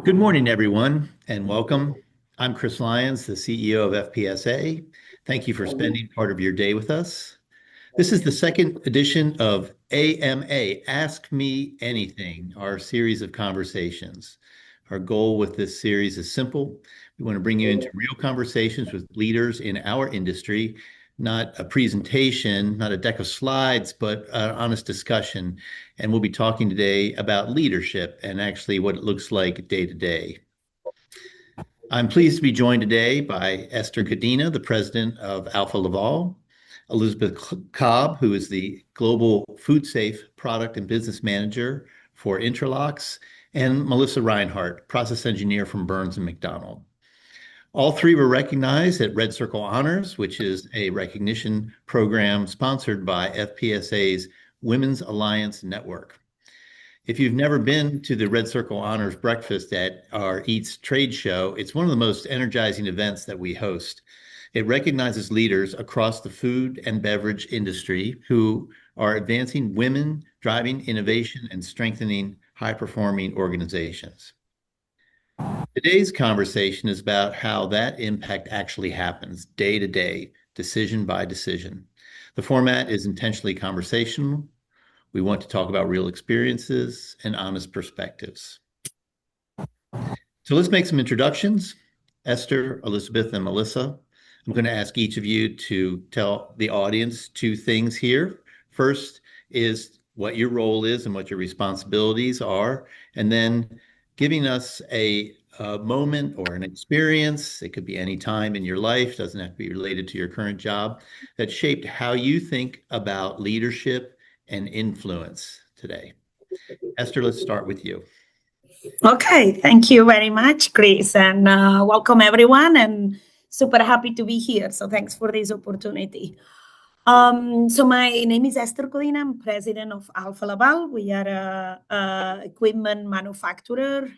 Good morning, everyone, and welcome. I'm Chris Lyons, the CEO of FPSA. Thank you for spending part of your day with us. This is the second edition of AMA, Ask Me Anything, our series of conversations. Our goal with this series is simple. We want to bring you into real conversations with leaders in our industry, not a presentation, not a deck of slides, but an honest discussion. And we'll be talking today about leadership and actually what it looks like day to day. I'm pleased to be joined today by Esther Cadena, the president of Alfa Laval, Elizabeth Cobb, who is the global food safe product and business manager for Interlocks, and Melissa Reinhardt, process engineer from Burns and McDonnell. All three were recognized at Red Circle Honors, which is a recognition program sponsored by FPSA's Women's Alliance Network. If you've never been to the Red Circle Honors breakfast at our Eats trade show, it's one of the most energizing events that we host. It recognizes leaders across the food and beverage industry who are advancing women, driving innovation, and strengthening high-performing organizations. Today's conversation is about how that impact actually happens day to day, decision by decision. The format is intentionally conversational. We want to talk about real experiences and honest perspectives. So let's make some introductions. Esther, Elizabeth, and Melissa. I'm going to ask each of you to tell the audience two things here. First is what your role is and what your responsibilities are, and then giving us a moment or an experience, it could be any time in your life, doesn't have to be related to your current job, that shaped how you think about leadership and influence today. Esther, let's start with you. Okay, thank you very much, Chris, and welcome everyone, and super happy to be here. So thanks for this opportunity. So my name is Esther Cadena. I'm president of Alfa Laval. We are a equipment manufacturer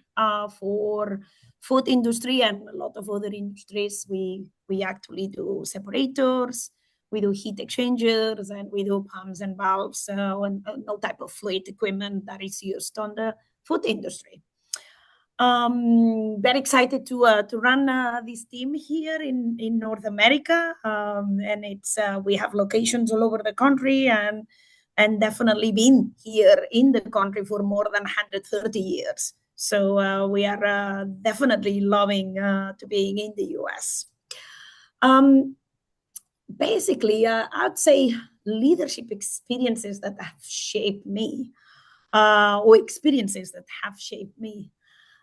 for food industry and a lot of other industries. We actually do separators, we do heat exchangers, and we do pumps and valves, and all type of fluid equipment that is used on the food industry. Very excited to run this team here in North America, and it's we have locations all over the country, and definitely been here in the country for more than 130 years. So we are definitely loving to being in the US. Basically, I'd say leadership experiences that have shaped me, or experiences that have shaped me.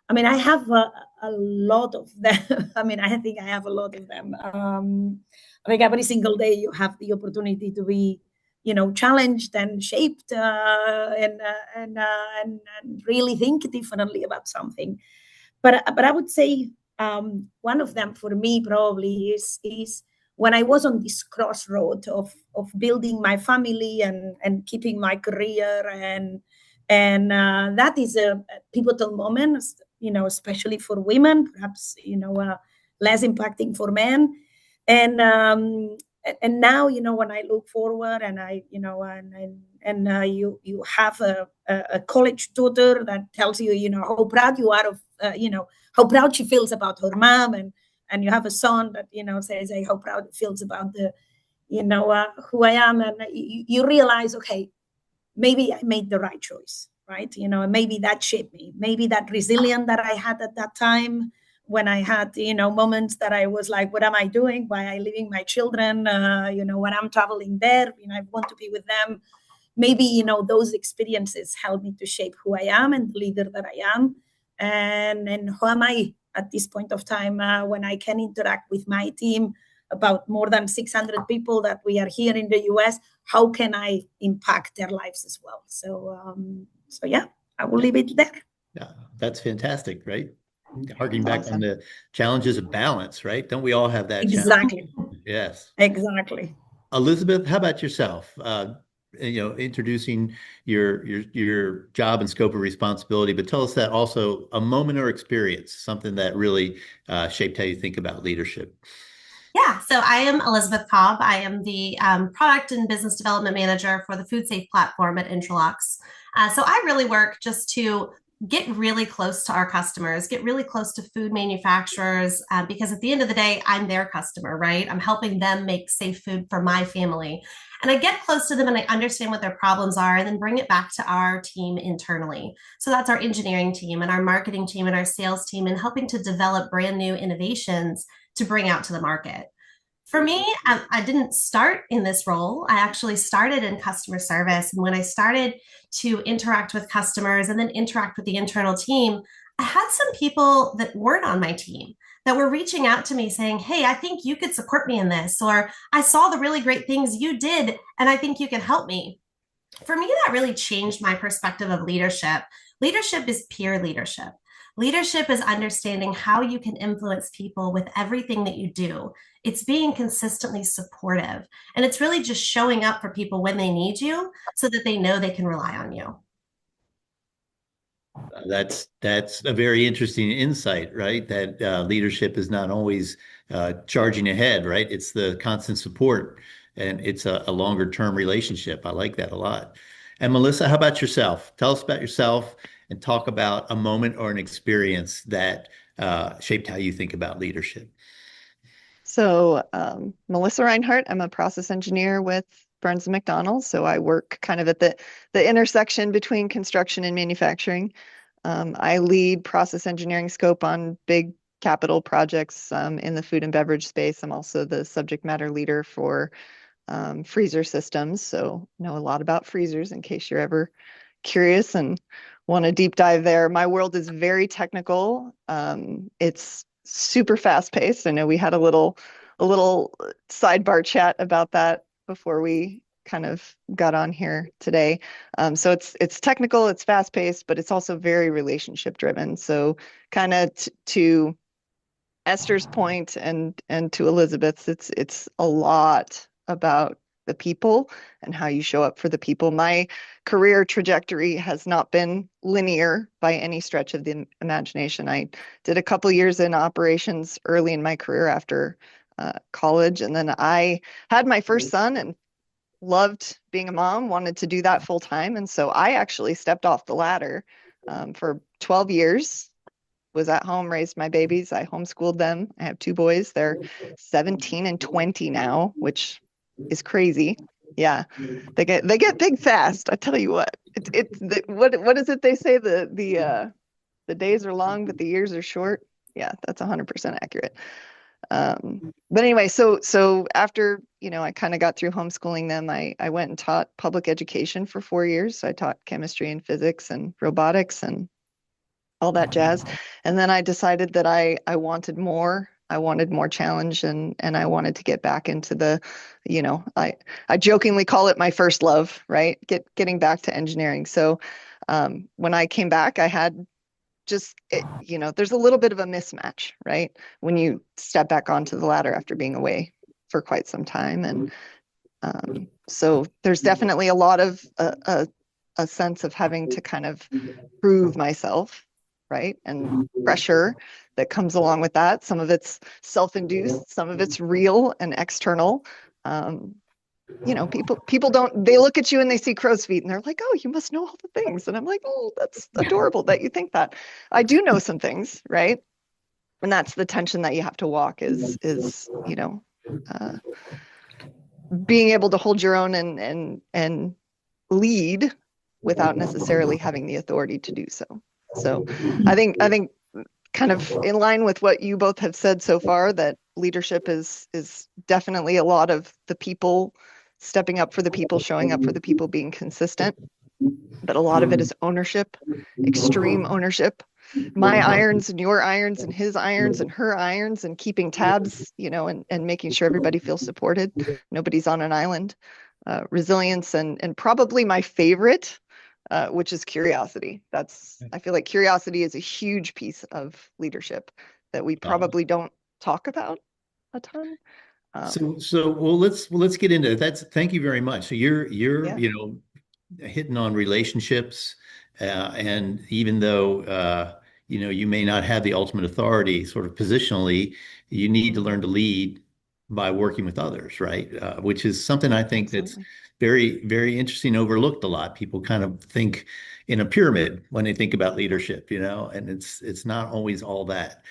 I mean, I have a lot of them. I mean, I think I have a lot of them. I think every single day you have the opportunity to be, challenged and shaped, and really think differently about something. But I would say one of them for me probably is when I was on this crossroad of building my family and keeping my career, and that is a pivotal moment, especially for women, perhaps, less impacting for men. And now, when I look forward and you have a college daughter that tells you, how proud you are of, how proud she feels about her mom. And you have a son that, says, hey, how proud it feels about who I am. And you realize, okay, maybe I made the right choice. Right. Maybe that shaped me. Maybe that resilience that I had at that time when I had, moments that I was like, what am I doing? Why am I leaving my children? When I'm traveling there, I want to be with them. Maybe, those experiences help me to shape who I am and the leader that I am. And who am I at this point of time when I can interact with my team, about more than 600 people that we are here in the US, how can I impact their lives as well? So yeah, I will leave it there. Yeah, that's fantastic, right? Harking back on the challenges of balance, right? Don't we all have that Exactly. challenge? Yes. Exactly. Elizabeth, how about yourself? Introducing your job and scope of responsibility, but tell us that also a moment or experience, something that really shaped how you think about leadership. Yeah, so I am Elizabeth Cobb. I am the product and business development manager for the food safe platform at Interlocks. So I really work just to get really close to our customers, get really close to food manufacturers, because at the end of the day, I'm their customer, right? I'm helping them make safe food for my family. And I get close to them and I understand what their problems are and then bring it back to our team internally. So that's our engineering team and our marketing team and our sales team, and helping to develop brand new innovations to bring out to the market. For me, I didn't start in this role. I actually started in customer service. And when I started to interact with customers and then interact with the internal team, I had some people that weren't on my team that were reaching out to me saying, "Hey, I think you could support me in this," or "I saw the really great things you did, and I think you can help me." For me, that really changed my perspective of leadership. Leadership is peer leadership. Leadership is understanding how you can influence people with everything that you do. It's being consistently supportive. And it's really just showing up for people when they need you so that they know they can rely on you. That's a very interesting insight, right? That leadership is not always charging ahead, right? It's the constant support, and it's a longer term relationship. I like that a lot. And Melissa, how about yourself? Tell us about yourself and talk about a moment or an experience that shaped how you think about leadership. So, Melissa Reinhart, I'm a process engineer with Burns& McDonnell. So I work kind of at the intersection between construction and manufacturing. I lead process engineering scope on big capital projects in the food and beverage space. I'm also the subject matter leader for freezer systems. So know a lot about freezers in case you're ever curious and want to deep dive there. My world is very technical. It's super fast paced. I know we had a little sidebar chat about that before we kind of got on here today. So it's technical, it's fast paced, but it's also very relationship driven. So kind of to Esther's point and to Elizabeth's, it's a lot about the people and how you show up for the people. My career trajectory has not been linear by any stretch of the imagination. I did a couple years in operations early in my career after college, and then I had my first son and loved being a mom, wanted to do that full time. And so I actually stepped off the ladder for 12 years, was at home, raised my babies. I homeschooled them. I have two boys. They're 17 and 20 now, which is crazy. Yeah, they get big fast. I tell you what, what is it they say, the days are long but the years are short. Yeah, that's 100% accurate. But anyway, so after I kind of got through homeschooling them, I went and taught public education for 4 years. So I taught chemistry and physics and robotics and all that jazz. And then I decided that I wanted more. I wanted more challenge, and I wanted to get back into the, I jokingly call it my first love, right? Getting back to engineering. So when I came back, I had there's a little bit of a mismatch, right? When you step back onto the ladder after being away for quite some time. And so there's definitely a lot of a sense of having to kind of prove myself, right? And pressure that comes along with that. Some of it's self-induced, some of it's real and external. People they look at you and they see crow's feet and they're like, "Oh, you must know all the things." And I'm like, "Oh, that's adorable that you think that." I do know some things, right? And that's the tension that you have to walk is being able to hold your own and lead without necessarily having the authority to do so. So I think kind of in line with what you both have said so far, that leadership is definitely a lot of the people stepping up for the people, showing up for the people, being consistent. But a lot of it is ownership, extreme ownership. My irons and your irons and his irons and her irons, and keeping tabs, and making sure everybody feels supported. Nobody's on an island. Resilience and probably my favorite, which is curiosity. I feel like curiosity is a huge piece of leadership that we probably don't talk about a ton. Well, let's get into it. Thank you very much. So you're Yeah. hitting on relationships, and even though you may not have the ultimate authority, sort of positionally, you need to learn to lead by working with others, right? Which is something I think that's Absolutely. very, very interesting, overlooked a lot. People kind of think in a pyramid when they think about leadership, and it's not always all that.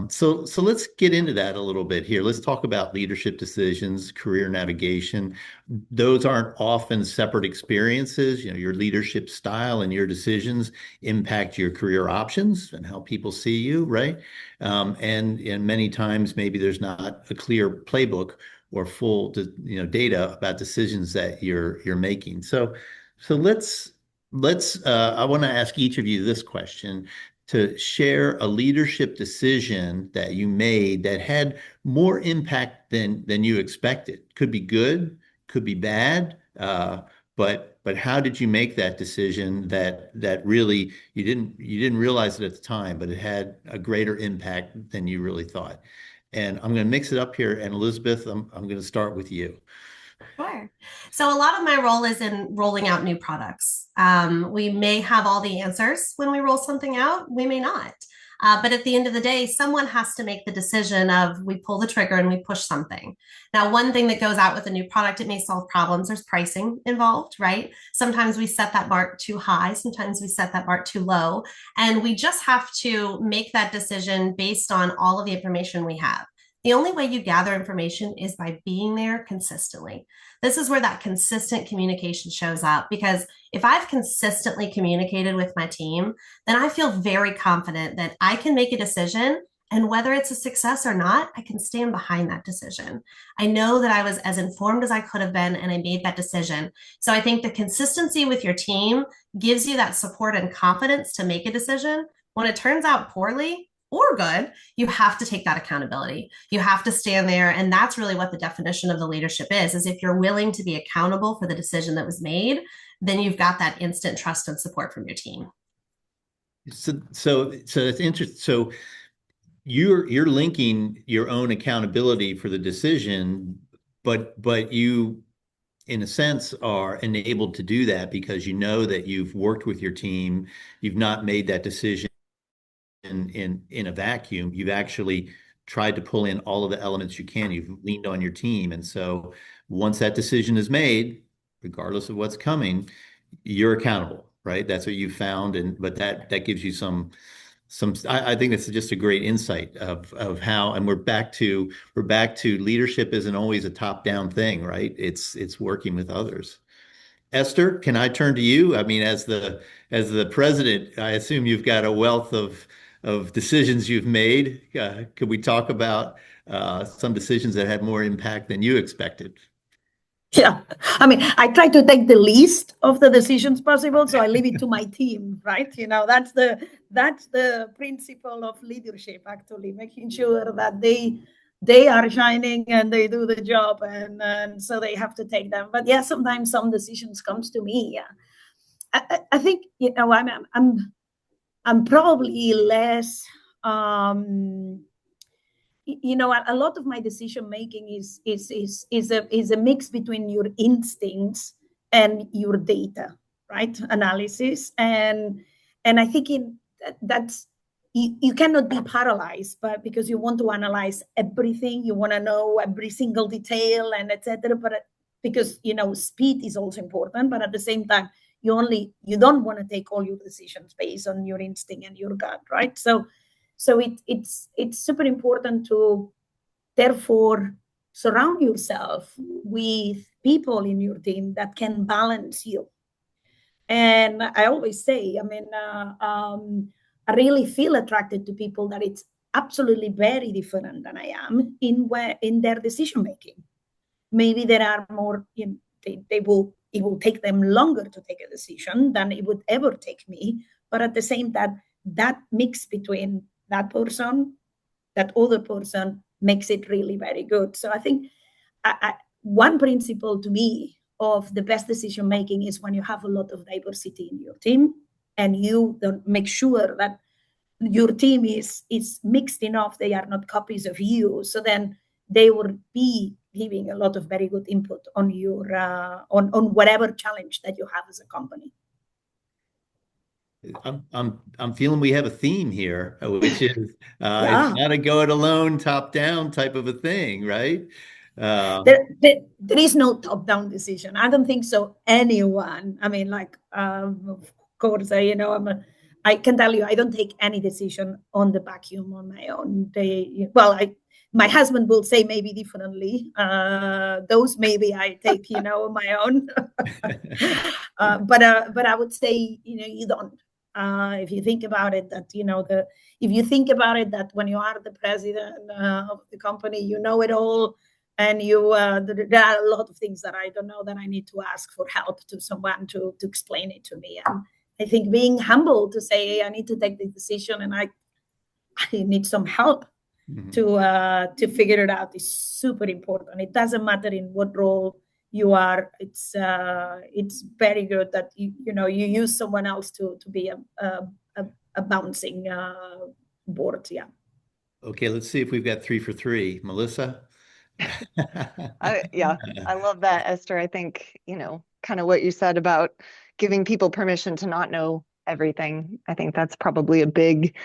So let's get into that a little bit here. Let's talk about leadership decisions, career navigation. Those aren't often separate experiences. Your leadership style and your decisions impact your career options and how people see you, right? And many times maybe there's not a clear playbook or full data about decisions that you're making. So let's I want to ask each of you this question, to share a leadership decision that you made that had more impact than you expected. Could be good, could be bad, but how did you make that decision that really you didn't realize it at the time, but it had a greater impact than you really thought? And I'm going to mix it up here. And Elizabeth, I'm going to start with you. Sure. So a lot of my role is in rolling out new products. We may have all the answers when we roll something out, we may not. But at the end of the day, someone has to make the decision of we pull the trigger and we push something. Now, one thing that goes out with a new product, it may solve problems. There's pricing involved, right? Sometimes we set that bar too high. Sometimes we set that bar too low. And we just have to make that decision based on all of the information we have. The only way you gather information is by being there consistently. This is where that consistent communication shows up, because if I've consistently communicated with my team, then I feel very confident that I can make a decision, and whether it's a success or not, I can stand behind that decision. I know that I was as informed as I could have been, and I made that decision. So I think the consistency with your team gives you that support and confidence to make a decision. When it turns out poorly or good, you have to take that accountability. You have to stand there. And that's really what the definition of the leadership is if you're willing to be accountable for the decision that was made, then you've got that instant trust and support from your team. So it's interesting. So you're linking your own accountability for the decision, but you, in a sense, are enabled to do that because you know that you've worked with your team. You've not made that decision in a vacuum. You've actually tried to pull in all of the elements you can. You've leaned on your team. And so once that decision is made, regardless of what's coming, you're accountable, right? That's what you found. But that gives you some I think it's just a great insight of how, and we're back to leadership isn't always a top-down thing, right? It's working with others. Esther, can I turn to you? I mean, as the president, I assume you've got a wealth of decisions you've made. Could we talk about some decisions that had more impact than you expected? Yeah, I mean, I try to take the least of the decisions possible, so I leave it to my team, right? That's the principle of leadership, actually, making sure that they are shining and they do the job, and so they have to take them. But yeah, sometimes some decisions comes to me. Yeah, I think I'm probably less. A lot of my decision making is a mix between your instincts and your data, right? Analysis, and I think that's you cannot be paralyzed, but because you want to analyze everything, you want to know every single detail and etc. But because speed is also important, but at the same time, you don't want to take all your decisions based on your instinct and your gut, right? So it's super important to therefore surround yourself with people in your team that can balance you. And I always say, I really feel attracted to people that it's absolutely very different than I am in their decision making. Maybe there are more, it will take them longer to take a decision than it would ever take me. But at the same time, that mix between that person, that other person, makes it really very good. So I think one principle to me of the best decision making is when you have a lot of diversity in your team, and you don't make sure that your team is mixed enough, they are not copies of you, so then they will be giving a lot of very good input on your on whatever challenge that you have as a company. I'm feeling we have a theme here, which is it's Yeah. not a go it alone, top down type of a thing, right? There is no top-down decision. I don't think so. Anyone. I mean, like, of course, I can tell you, I don't take any decision on the vacuum on my own. My husband will say maybe differently. Those maybe I take, on my own. But I would say, you don't. If you think about it, if you think about it, that when you are the president of the company, you know it all, and there are a lot of things that I don't know, that I need to ask for help to someone to explain it to me. And I think being humble to say, hey, I need to take this decision, and I need some help to figure it out, is super important. It doesn't matter in what role you are. It's very good that you use someone else to be a bouncing board. Yeah. Okay, let's see if we've got 3 for 3. Melissa? Yeah, I love that, Esther. I think, kind of what you said about giving people permission to not know everything. I think that's probably a big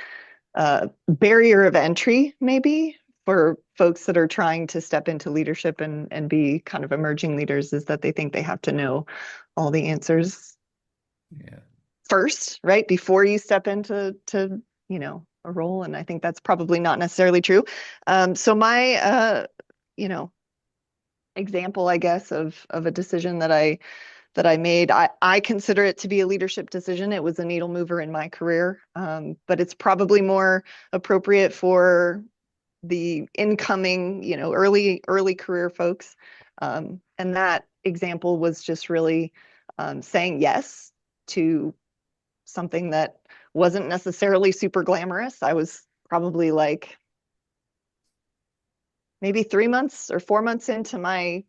barrier of entry, maybe, for folks that are trying to step into leadership and be kind of emerging leaders, is that they think they have to know all the answers first, right? Before you step into a role. And I think that's probably not necessarily true. So my example, I guess, of a decision that I made, I consider it to be a leadership decision. It was a needle mover in my career, but it's probably more appropriate for the incoming, early career folks. And that example was just really saying yes to something that wasn't necessarily super glamorous. I was probably like maybe 3 months or 4 months into my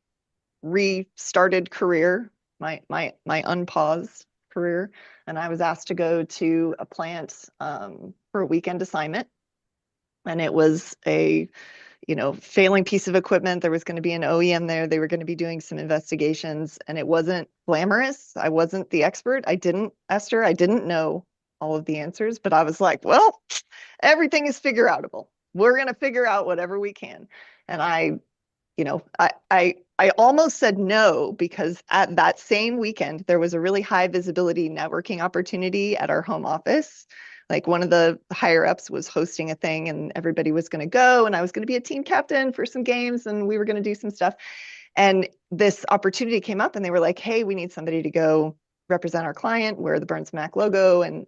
restarted career, my unpaused career, and I was asked to go to a plant for a weekend assignment. And it was a failing piece of equipment. There was going to be an OEM there. They were going to be doing some investigations, and it wasn't glamorous. I wasn't the expert. Esther, I didn't know all of the answers, but I was like, well, everything is figure outable. We're going to figure out whatever we can. And I almost said no, because at that same weekend, there was a really high visibility networking opportunity at our home office. Like, one of the higher ups was hosting a thing, and everybody was going to go, and I was going to be a team captain for some games, and we were going to do some stuff. And this opportunity came up, and they were like, hey, we need somebody to go represent our client, wear the Burns Mac logo, and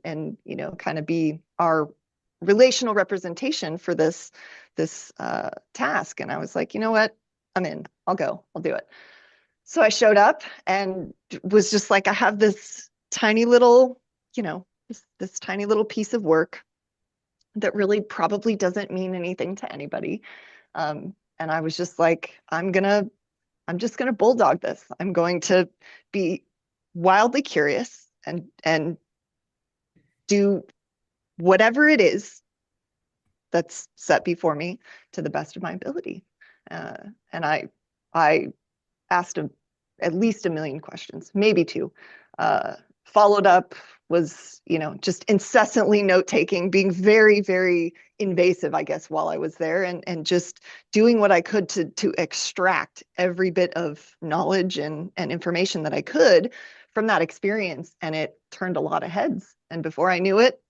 kind of be our relational representation for this task. And I was like, you know what? I'm in. I'll go. I'll do it. So I showed up and was just like, I have this tiny little, this tiny little piece of work that really probably doesn't mean anything to anybody. And I was just like, I'm just gonna bulldog this. I'm going to be wildly curious and do whatever it is that's set before me to the best of my ability. And I asked at least 1 million questions, maybe 2. Followed up, was, just incessantly note-taking, being very, very invasive, I guess, while I was there, and just doing what I could to extract every bit of knowledge and information that I could from that experience. And it turned a lot of heads. And before I knew it,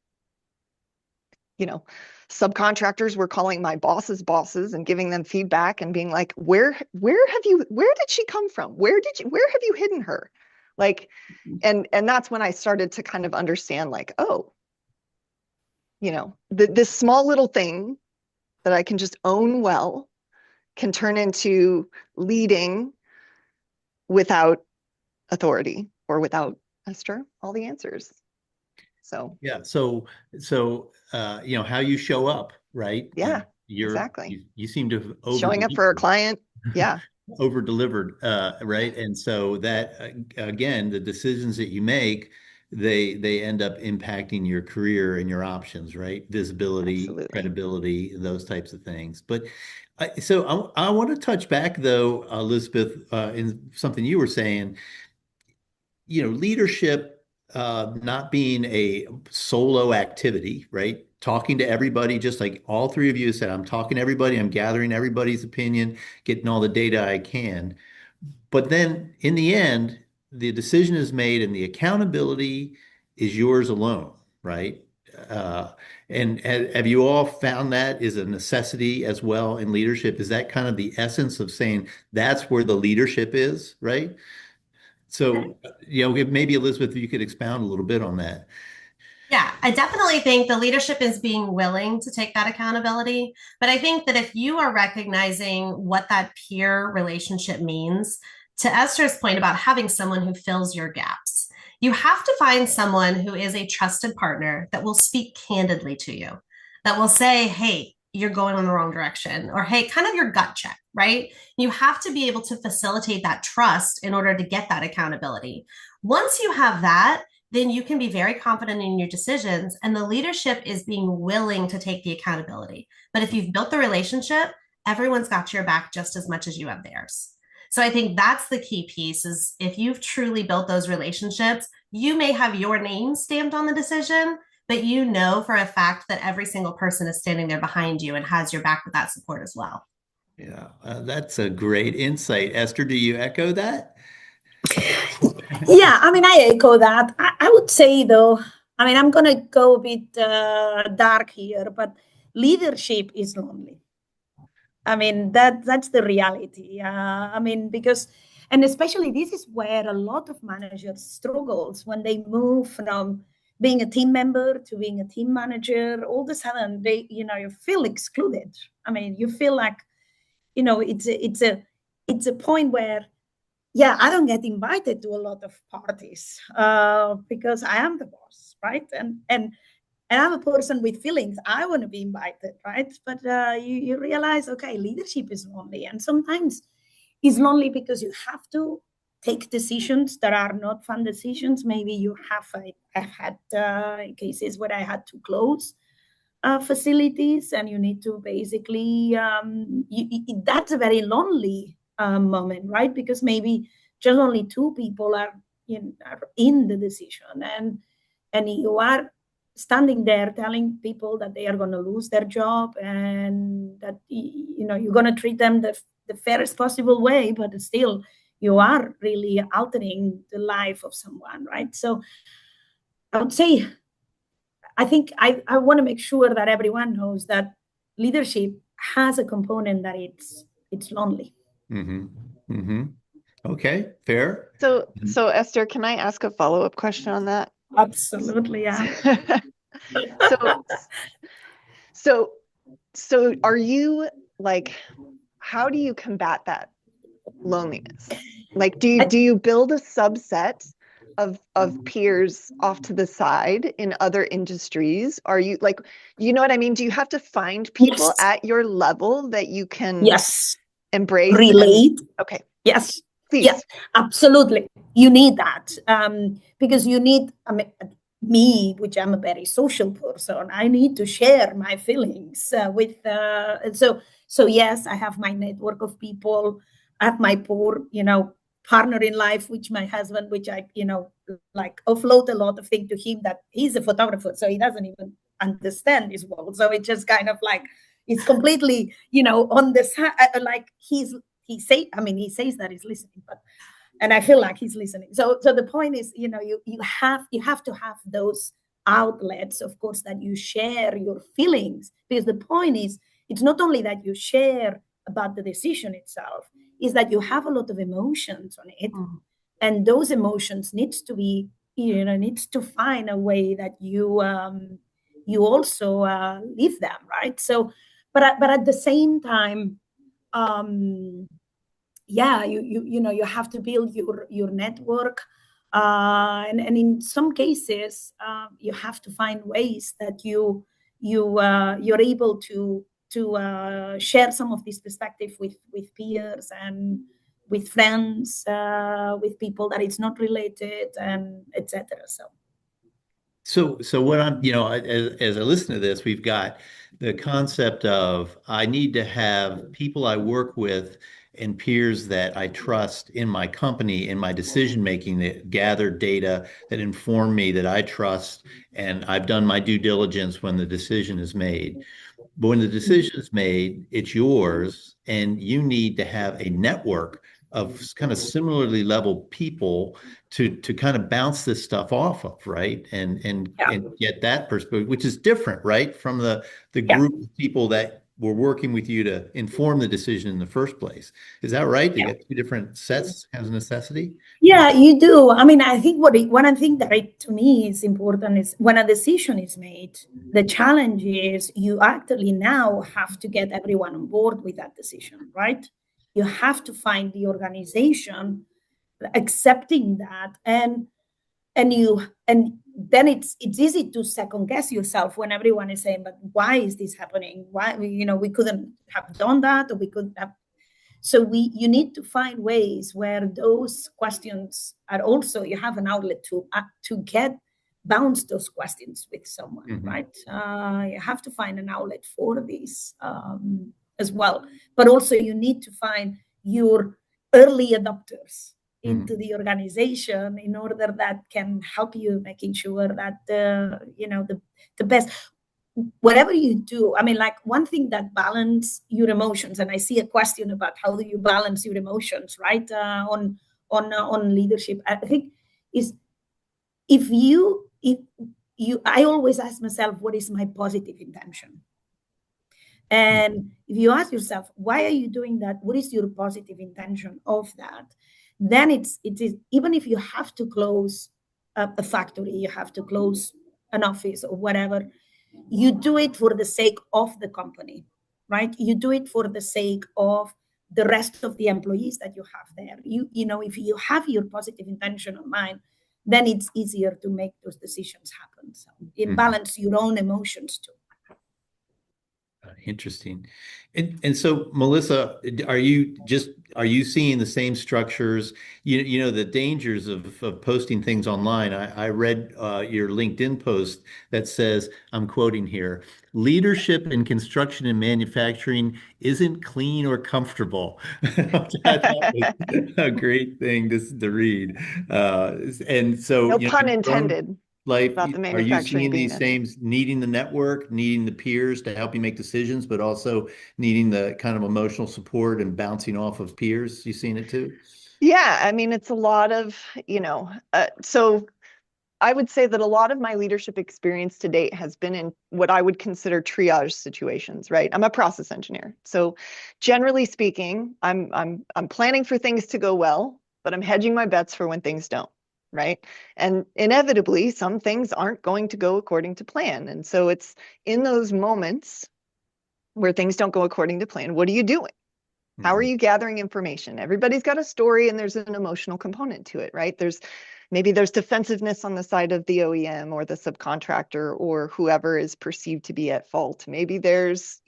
subcontractors were calling my boss's bosses and giving them feedback and being like, where did she come from? Where have you hidden her? Like, and that's when I started to kind of understand, like, oh, this small little thing that I can just own well can turn into leading without authority, or without, Esther, all the answers. So yeah, so how you show up, right? Yeah, exactly. You seem to have showing up for a client. Yeah. over delivered, right? And so that again, the decisions that you make, they end up impacting your career and your options, right? Visibility, Absolutely. credibility, those types of things. But so I want to touch back, though, Elizabeth, in something you were saying. Leadership not being a solo activity, right? Talking to everybody, just like all three of you said, I'm talking to everybody, I'm gathering everybody's opinion, getting all the data I can. But then in the end, the decision is made and the accountability is yours alone, right? Uh, and have you all found that is a necessity as well in leadership? Is that kind of the essence of saying that's where the leadership is, right? So, maybe Elizabeth, you could expound a little bit on that. Yeah, I definitely think the leadership is being willing to take that accountability. But I think that if you are recognizing what that peer relationship means, to Esther's point about having someone who fills your gaps, you have to find someone who is a trusted partner that will speak candidly to you, that will say, hey, you're going in the wrong direction, or hey, kind of your gut check, right? You have to be able to facilitate that trust in order to get that accountability. Once you have that, then you can be very confident in your decisions, and the leadership is being willing to take the accountability. But if you've built the relationship, everyone's got your back just as much as you have theirs. So I think that's the key piece is if you've truly built those relationships, you may have your name stamped on the decision, but you know for a fact that every single person is standing there behind you and has your back with that support as well. Yeah, that's a great insight. Esther, do you echo that? Yeah, I mean, I echo that. I would say, though, I mean, I'm going to go a bit dark here, but leadership is lonely. I mean, that's the reality. I mean, because, and especially this is where a lot of managers struggles when they move from being a team member to being a team manager. All of a sudden, you feel excluded. I mean, you feel like, it's a point where, yeah, I don't get invited to a lot of parties because I am the boss, right? And I'm a person with feelings. I want to be invited, right? But you realize, okay, leadership is lonely, and sometimes it's lonely because you have to take decisions that are not fun decisions. Maybe you have. I've had cases where I had to close facilities, and you need to basically. That's a very lonely moment, right? Because maybe just only two people are in the decision, and you are standing there telling people that they are going to lose their job and that you're going to treat them the fairest possible way, but still you are really altering the life of someone, right? So I would say I think I want to make sure that everyone knows that leadership has a component that it's lonely. Mm-hmm. Mm-hmm. Okay, fair. So Esther, can I ask a follow-up question on that? Absolutely, yeah. So are you like, how do you combat that loneliness? Like, do you build a subset of peers off to the side in other industries? Are you like, you know what I mean? Do you have to find people Yes. at your level that you can embrace? Relate. Okay. Yes. Please. Yes, absolutely. You need that because you need, me, which I'm a very social person, I need to share my feelings with. So yes, I have my network of people. I have my poor, partner in life, which my husband, which I, like offload a lot of things to him that he's a photographer, so he doesn't even understand this world. So it's just kind of like it's completely, on the side, like he says that he's listening, but and I feel like he's listening. So the point is, you have to have those outlets, of course, that you share your feelings, because the point is, it's not only that you share about the decision itself, is that you have a lot of emotions on it, and those emotions needs to find a way that you also live them, right? So, but at the same time, yeah, you have to build your network, and in some cases you have to find ways that you're able to share some of this perspective with peers and with friends, with people that it's not related, and etc. So what I'm, as I listen to this, we've got the concept of I need to have people I work with and peers that I trust in my company, in my decision making, that gather data that inform me, that I trust, and I've done my due diligence when the decision is made. But when the decision is made, it's yours, and you need to have a network of kind of similarly leveled people to kind of bounce this stuff off of, right? And get that perspective, which is different, right, from the group of people that were working with you to inform the decision in the first place. Is that right? You get two different sets as a necessity? Yeah, you do. I mean, I think one thing that to me is important is when a decision is made, the challenge is you actually now have to get everyone on board with that decision, right? You have to find the organization accepting that, and then it's easy to second guess yourself when everyone is saying, but why is this happening? Why, we couldn't have done that, or we could have. So you need to find ways where those questions are also, you have an outlet to bounce those questions with someone, right? You have to find an outlet for these as well. But also you need to find your early adopters into the organization in order that can help you making sure that the best. Whatever you do, I mean, like one thing that balance your emotions, and I see a question about how do you balance your emotions, right? On leadership, I think is I always ask myself, what is my positive intention? And if you ask yourself, why are you doing that? What is your positive intention of that? Then it is, even if you have to close a factory, you have to close an office or whatever, you do it for the sake of the company, right? You do it for the sake of the rest of the employees that you have there. If you have your positive intention in mind, then it's easier to make those decisions happen. So balance your own emotions too. Interesting. And so, Melissa, are you seeing the same structures? The dangers of posting things online. I read your LinkedIn post that says, I'm quoting here, leadership in construction and manufacturing isn't clean or comfortable. That was a great thing to read. And so, no pun intended. Life, about the are you manufacturing seeing being these same needing the network, needing the peers to help you make decisions, but also needing the kind of emotional support and bouncing off of peers? You seen it too? Yeah, I mean, it's a lot of, so I would say that a lot of my leadership experience to date has been in what I would consider triage situations, right? I'm a process engineer. So generally speaking, I'm planning for things to go well, but I'm hedging my bets for when things don't. Right. And inevitably, some things aren't going to go according to plan. And so it's in those moments where things don't go according to plan. What are you doing? How are you gathering information? Everybody's got a story and there's an emotional component to it, right? Maybe there's defensiveness on the side of the OEM or the subcontractor or whoever is perceived to be at fault. Maybe there's,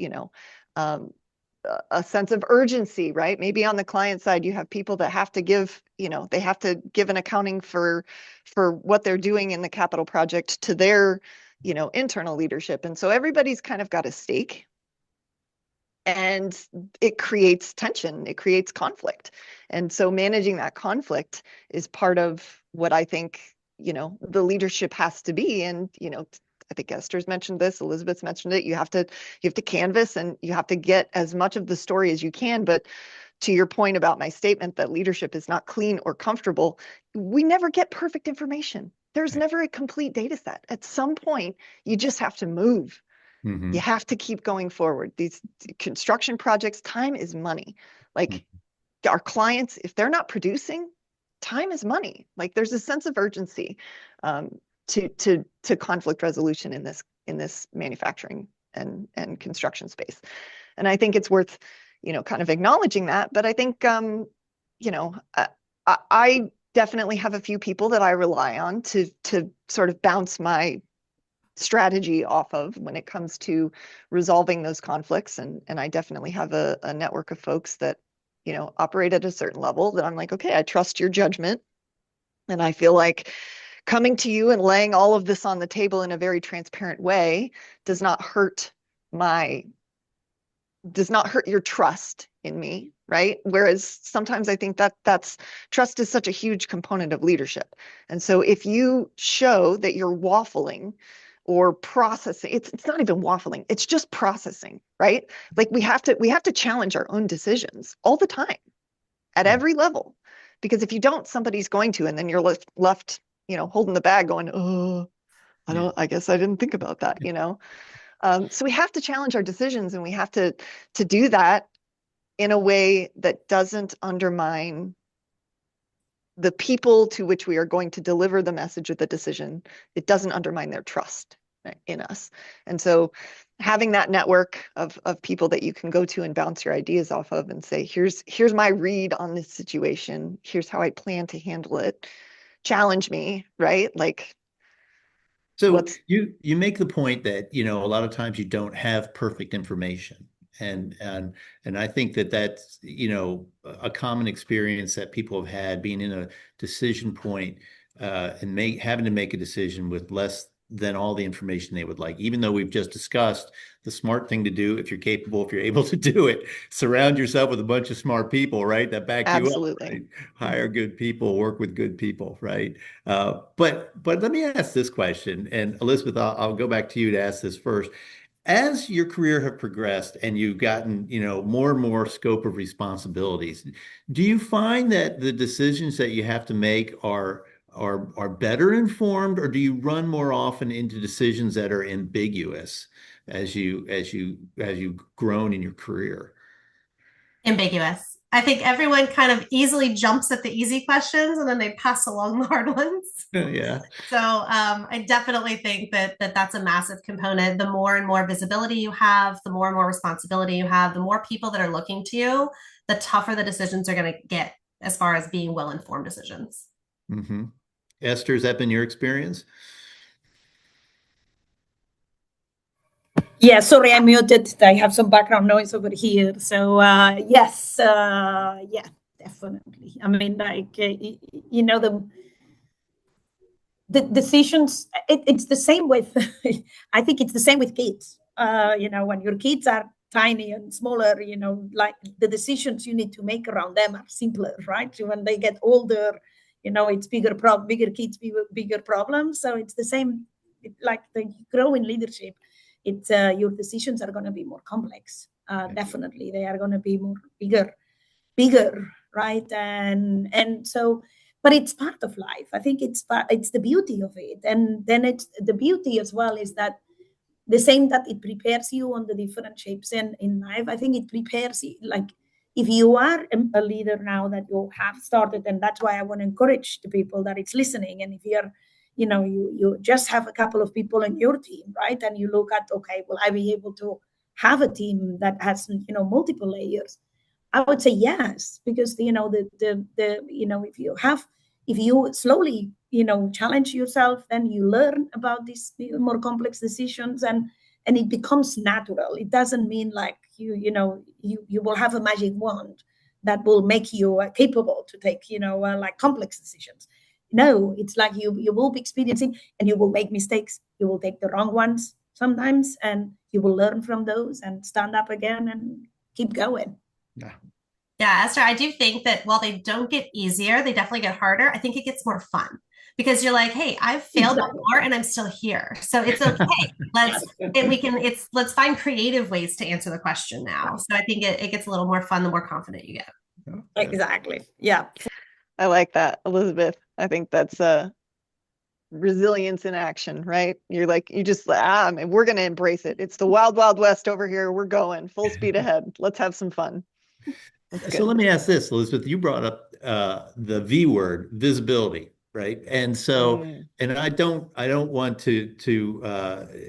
a sense of urgency, right? Maybe on the client side, you have people that have to give, they have to give an accounting for what they're doing in the capital project to their, internal leadership. And so everybody's kind of got a stake. And it creates tension, it creates conflict. And so managing that conflict is part of what I think, the leadership has to be. And, I think Esther's mentioned this, Elizabeth's mentioned it. You have to canvas and you have to get as much of the story as you can. But to your point about my statement that leadership is not clean or comfortable, we never get perfect information. There's never a complete data set. At some point, you just have to move. You have to keep going forward. These construction projects, time is money. Like our clients, if they're not producing, time is money. Like there's a sense of urgency to conflict resolution in this manufacturing and construction space. And I think it's worth, kind of acknowledging that. But I think, I definitely have a few people that I rely on to sort of bounce my strategy off of when it comes to resolving those conflicts. And I definitely have a network of folks that, operate at a certain level that I'm like, okay, I trust your judgment. And I feel like coming to you and laying all of this on the table in a very transparent way does not hurt your trust in me. right? Whereas sometimes I think that trust is such a huge component of leadership. And so if you show that you're waffling or processing, it's not even waffling, it's just processing, right? Like we have to challenge our own decisions all the time at every level. Because if you don't, somebody's going to, and then you're left, holding the bag going, oh, I guess I didn't think about that, So we have to challenge our decisions, and we have to do that in a way that doesn't undermine the people to which we are going to deliver the message of the decision. It doesn't undermine their trust in us. And so having that network of people that you can go to and bounce your ideas off of and say, here's my read on this situation. Here's how I plan to handle it. Challenge me, right? Like, so you make the point that, a lot of times you don't have perfect information. And I think that's, a common experience that people have had being in a decision point and having to make a decision with less than all the information they would like. Even though we've just discussed the smart thing to do, if you're capable, if you're able to do it, surround yourself with a bunch of smart people, right? That back you up. Absolutely. Right? Hire good people, work with good people, right? But let me ask this question, and Elizabeth, I'll go back to you to ask this first. As your career have progressed and you've gotten, more and more scope of responsibilities, do you find that the decisions that you have to make are better informed, or do you run more often into decisions that are ambiguous as you've grown in your career? Ambiguous. I think everyone kind of easily jumps at the easy questions and then they pass along the hard ones. Yeah. So I definitely think that's a massive component. The more and more visibility you have, the more and more responsibility you have, the more people that are looking to you, the tougher the decisions are going to get as far as being well-informed decisions. Mm-hmm. Esther, has that been your experience? Yeah, sorry, I muted. I have some background noise over here. So yes, yeah, definitely. I mean, like the decisions. It's the same with. I think it's the same with kids. When your kids are tiny and smaller, like the decisions you need to make around them are simpler, right? When they get older, it's bigger kids, bigger problems. So it's the same. Like you grow in leadership, it's your decisions are going to be more complex. Definitely, they are going to be more bigger, right? And so, but it's part of life. I think it's the beauty of it, and then it's the beauty as well is that the same that it prepares you on the different shapes in life. I think it prepares you, like if you are a leader now that you have started, and that's why I want to encourage the people that it's listening. And if you're you just have a couple of people in your team, right? And you look at, okay, will I be able to have a team that has, multiple layers? I would say yes, because if you slowly, challenge yourself, then you learn about these more complex decisions, and it becomes natural. It doesn't mean like you will have a magic wand that will make you capable to take, like complex decisions. No, it's like you will be experiencing, and you will make mistakes. You will take the wrong ones sometimes, and you will learn from those and stand up again and keep going. Yeah. Yeah, Esther, I do think that while they don't get easier, they definitely get harder. I think it gets more fun because you're like, hey, I've failed before and I'm still here. So it's okay. Let's find creative ways to answer the question now. So I think it gets a little more fun the more confident you get. Exactly. Yeah. I like that, Elizabeth. I think that's resilience in action, right? You're like, we're going to embrace it. It's the wild, wild west over here. We're going full speed ahead. Let's have some fun. So let me ask this, Elizabeth, you brought up the V word, visibility, right? And so, and I don't want to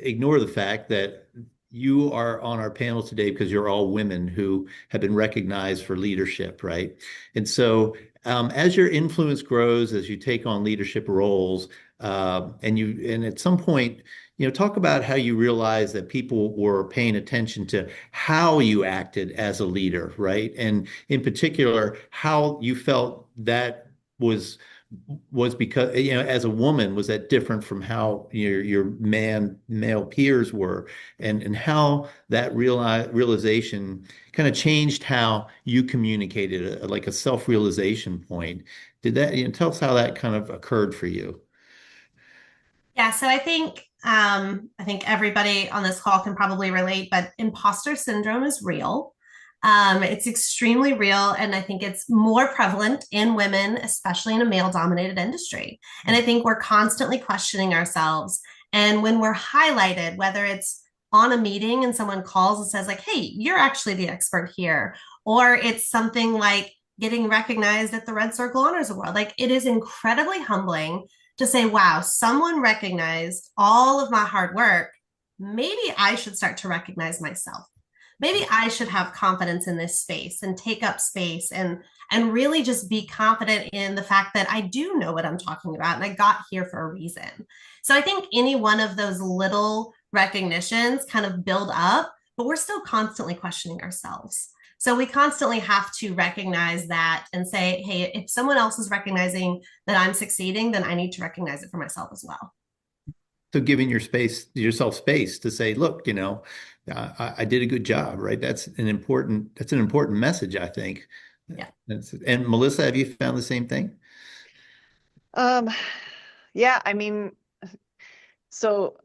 ignore the fact that you are on our panel today because you're all women who have been recognized for leadership, right? And so as your influence grows, as you take on leadership roles, and at some point, talk about how you realized that people were paying attention to how you acted as a leader, right? And in particular, how you felt that was was because, as a woman, was that different from how your male peers were, and how that realization kind of changed how you communicated, like a self-realization point. Did that, tell us how that kind of occurred for you? Yeah, so I think everybody on this call can probably relate, but imposter syndrome is real. It's extremely real, and I think it's more prevalent in women, especially in a male-dominated industry. And I think we're constantly questioning ourselves. And when we're highlighted, whether it's on a meeting and someone calls and says, like, "Hey, you're actually the expert here," or it's something like getting recognized at the Red Circle Honors Award, like it is incredibly humbling to say, wow, someone recognized all of my hard work. Maybe I should start to recognize myself. Maybe I should have confidence in this space and take up space and really just be confident in the fact that I do know what I'm talking about and I got here for a reason. So I think any one of those little recognitions kind of build up, but we're still constantly questioning ourselves. So we constantly have to recognize that and say, hey, if someone else is recognizing that I'm succeeding, then I need to recognize it for myself as well. So giving yourself space to say, look, I did a good job, right? That's an important message, I think. Yeah. And Melissa, have you found the same thing? Yeah, I mean, so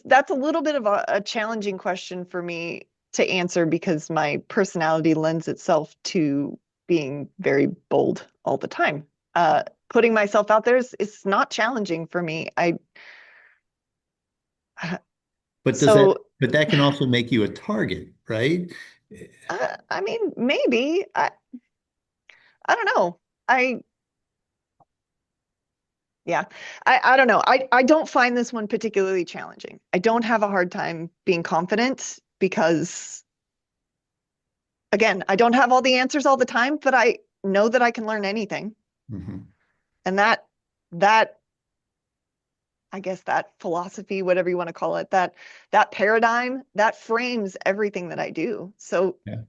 that's a little bit of a challenging question for me to answer because my personality lends itself to being very bold all the time. Putting myself out there is not challenging for me. But that can also make you a target, right? I mean, maybe. I don't know. Yeah, I don't know. I don't find this one particularly challenging. I don't have a hard time being confident because, again, I don't have all the answers all the time, but I know that I can learn anything. Mm-hmm. And that I guess that philosophy, whatever you want to call it, that paradigm, that frames everything that I do. So Yeah.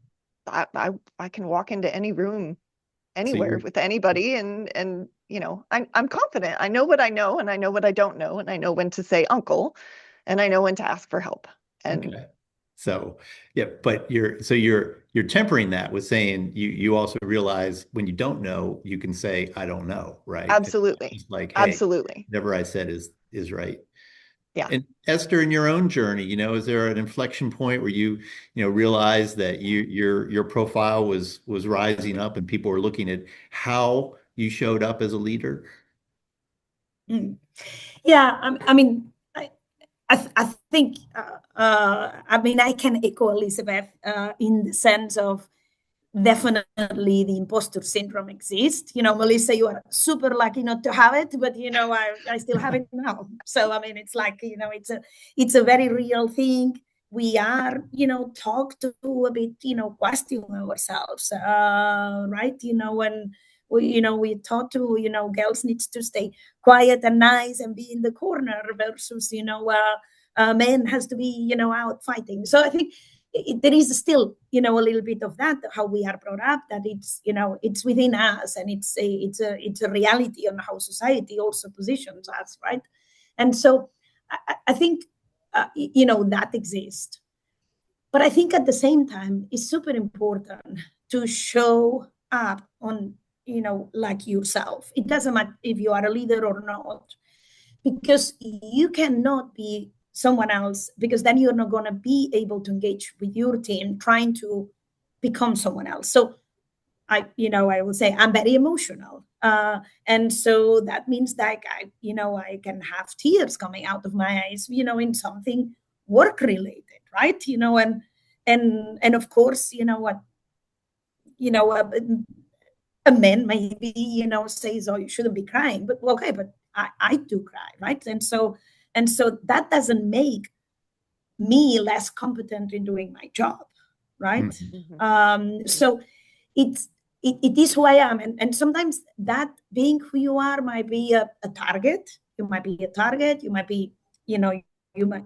I can walk into any room anywhere So with anybody and I'm confident. I know what I know and I know what I don't know and I know when to say uncle and I know when to ask for help. And okay. So yeah, but you're tempering that with saying you also realize when you don't know, you can say, I don't know, right? absolutely. It's like, hey, Absolutely. whatever I said is right. Yeah. And Esther, in your own journey, is there an inflection point where you realized that your profile was rising up and people were looking at how you showed up as a leader? Yeah, I mean, I think, I mean, I can echo Elizabeth in the sense of definitely the imposter syndrome exists. Melissa, you are super lucky not to have it, but I still have it now. So I mean, it's like it's a very real thing. We are talked to a bit, question ourselves, right? When we taught to girls needs to stay quiet and nice and be in the corner versus men has to be out fighting. So I think there is still a little bit of that, how we are brought up, that it's within us, and it's a reality on how society also positions us, right? And so I think that exists, but I think at the same time it's super important to show up on like yourself. It doesn't matter if you are a leader or not, because you cannot be someone else, because then you're not going to be able to engage with your team trying to become someone else. So I will say I'm very emotional, and so that means that I can have tears coming out of my eyes in something work related, right? And of course what a man maybe says, oh, you shouldn't be crying, but okay, but I do cry, right? And so that doesn't make me less competent in doing my job, right? Mm-hmm. So it is who I am, and sometimes that being who you are might be a target. You might be a target. You might be, you might,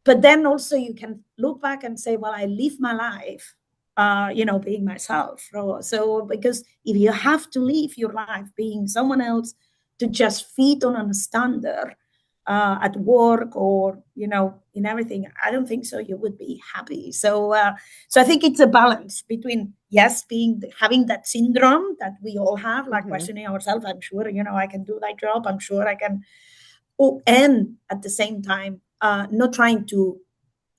but then also you can look back and say, well, I live my life being myself. So because if you have to live your life being someone else to just feed on a standard at work or in everything, I don't think so you would be happy. So I think it's a balance between, yes, having that syndrome that we all have, like questioning ourselves, I'm sure I can do that job, I'm sure I can, and at the same time not trying to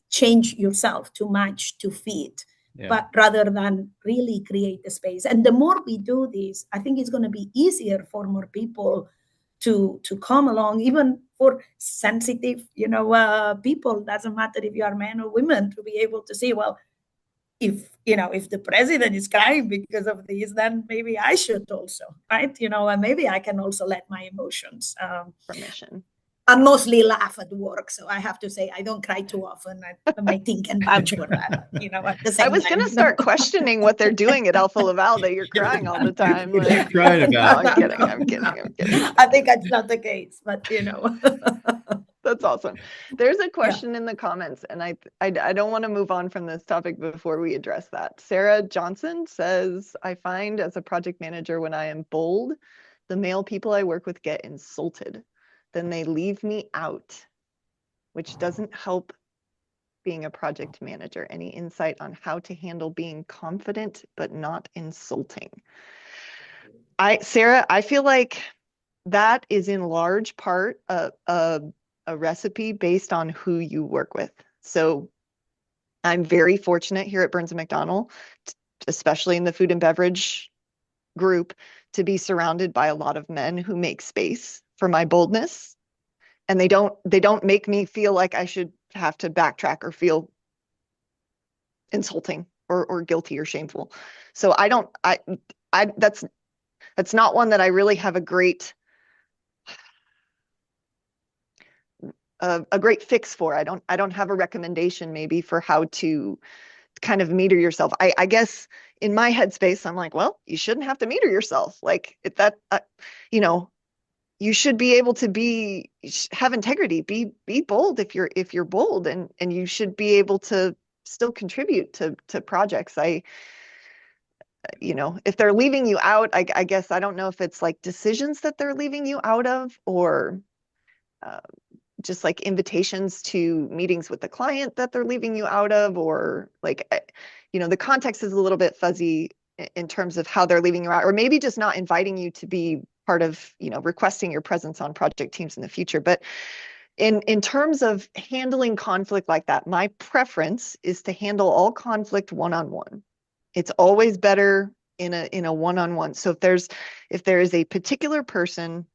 change yourself too much to fit. Yeah. But rather than really create the space. And the more we do this, I think it's going to be easier for more people to come along, even for sensitive, people. Doesn't matter if you are men or women, to be able to say, well, if the president is crying because of this, then maybe I should also, right? And maybe I can also let my emotions permission. I mostly laugh at work, so I have to say I don't cry too often. My team can vouch for that. At the same I was going to start questioning what they're doing at Alpha Laval that you're crying all the time. What are you crying about? No, I'm kidding. I think that's not the case, but That's awesome. There's a question in the comments, and I don't want to move on from this topic before we address that. Sarah Johnson says, I find as a project manager, when I am bold, the male people I work with get insulted. Then they leave me out, which doesn't help being a project manager. Any insight on how to handle being confident but not insulting? Sarah, I feel like that is in large part a recipe based on who you work with. So I'm very fortunate here at Burns & McDonnell, especially in the food and beverage group, to be surrounded by a lot of men who make space for my boldness, and they don't make me feel like I should have to backtrack or feel insulting or guilty or shameful. So that's not one that I really have a great fix for. I don't have a recommendation maybe for how to kind of meter yourself. I guess in my headspace, I'm like, well, you shouldn't have to meter yourself. Like you should be able to have integrity, be bold if you're bold, and you should be able to still contribute to projects. If they're leaving you out, I guess I don't know if it's like decisions that they're leaving you out of, or just like invitations to meetings with the client that they're leaving you out of, or like, the context is a little bit fuzzy in terms of how they're leaving you out, or maybe just not inviting you to be part of, requesting your presence on project teams in the future. But in terms of handling conflict like that, my preference is to handle all conflict one-on-one. It's always better in a one-on-one. So if there is a particular person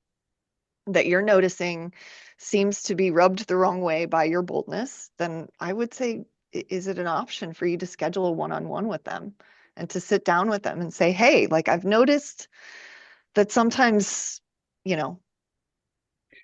that you're noticing seems to be rubbed the wrong way by your boldness, then I would say, is it an option for you to schedule a one-on-one with them and to sit down with them and say, hey, like, I've noticed that sometimes,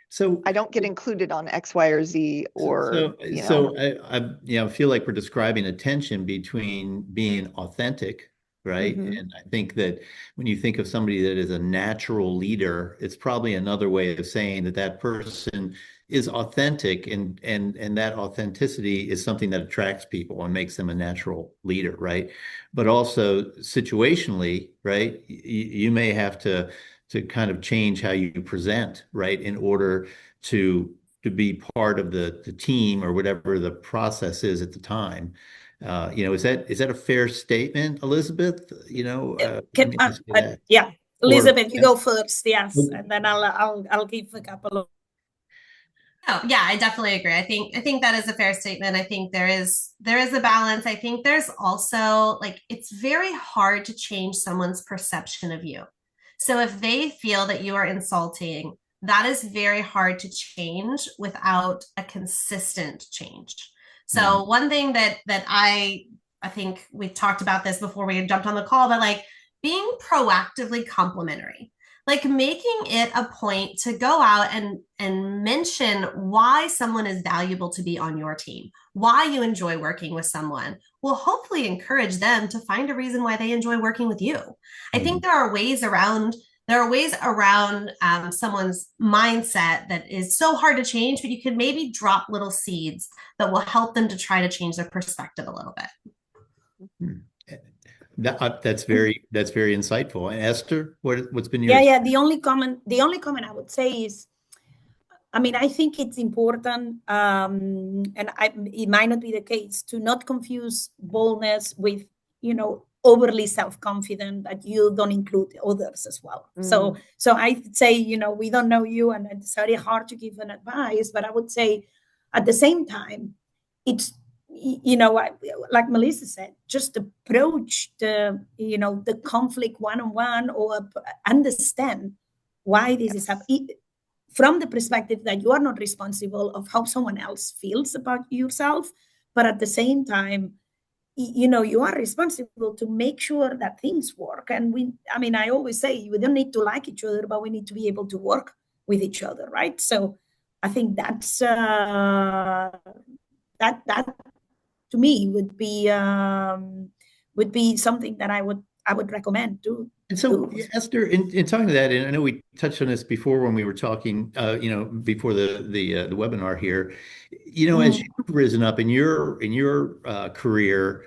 so I don't get included on X, Y, or Z, or I feel like we're describing a tension between being authentic, right? Mm-hmm. And I think that when you think of somebody that is a natural leader, it's probably another way of saying that person is authentic, and that authenticity is something that attracts people and makes them a natural leader, right? But also situationally, right? You may have to kind of change how you present, right, in order to be part of the team or whatever the process is at the time. Is that a fair statement, Elizabeth? Yeah, Elizabeth, you go first, yes, and then I'll give a couple of. Oh, yeah, I definitely agree. I think that is a fair statement. I think there is a balance. I think there's also, like, it's very hard to change someone's perception of you. So if they feel that you are insulting, that is very hard to change without a consistent change. So one thing that I think we talked about this before we jumped on the call, but like being proactively complimentary, like making it a point to go out and mention why someone is valuable to be on your team, why you enjoy working with someone, will hopefully encourage them to find a reason why they enjoy working with you. I think there are ways around someone's mindset that is so hard to change, but you could maybe drop little seeds that will help them to try to change their perspective a little bit. That's very insightful. And Esther, what's been your Yeah. The only comment I would say is, I mean, I think it's important, and it might not be the case, to not confuse boldness with, overly self-confident, that you don't include others as well. So I'd say, we don't know you, and it's very hard to give an advice, but I would say at the same time, it's, like Melissa said, just approach the conflict one-on-one, or understand why this is happening, from the perspective that you are not responsible of how someone else feels about yourself, but at the same time, you are responsible to make sure that things work. And I always say, we don't need to like each other, but we need to be able to work with each other, right? So I think that's that to me would be something that I would recommend to. And so, Esther, in talking to that, and I know we touched on this before when we were talking, before the webinar here, as you've risen up in your career,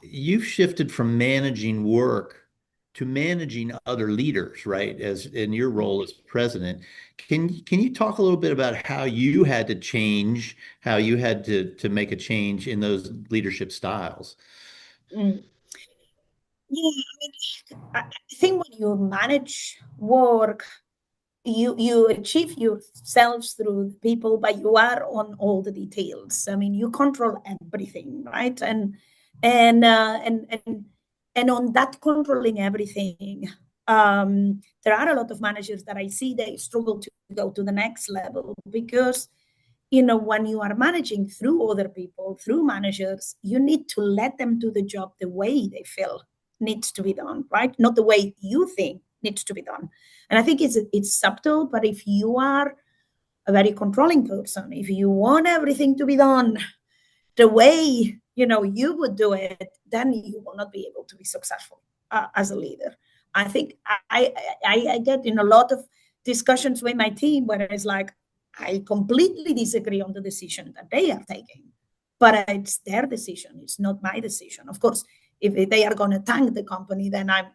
you've shifted from managing work to managing other leaders, right? As in your role as president, can you talk a little bit about how you had to change, how you had to make a change in those leadership styles? Mm. Yeah, I think when you manage work, you achieve yourselves through people, but you are on all the details. I mean, you control everything, right? And on that controlling everything, there are a lot of managers that I see, they struggle to go to the next level, because when you are managing through other people, through managers, you need to let them do the job the way they feel needs to be done, right? Not the way you think needs to be done. And I think it's subtle, but if you are a very controlling person, if you want everything to be done the way you would do it, then you will not be able to be successful as a leader. I think I get in a lot of discussions with my team where it's like, I completely disagree on the decision that they are taking, but it's their decision. It's not my decision. Of course, if they are going to tank the company, then I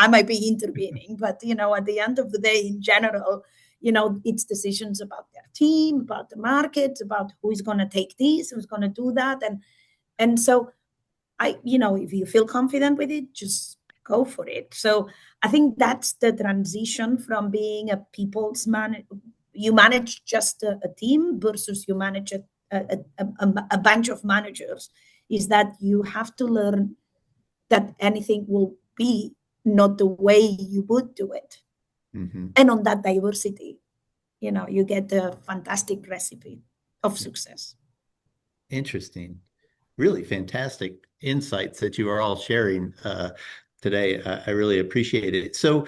might be intervening. But, at the end of the day, in general, it's decisions about their team, about the market, about who is going to take this, who's going to do that. And so if you feel confident with it, just go for it. So I think that's the transition from being a people's man. You manage just a team versus you manage a bunch of managers, is that you have to learn that anything will be not the way you would do it. Mm-hmm. And on that diversity, you get a fantastic recipe of success. Interesting. Really fantastic insights that you are all sharing today. I really appreciate it. So,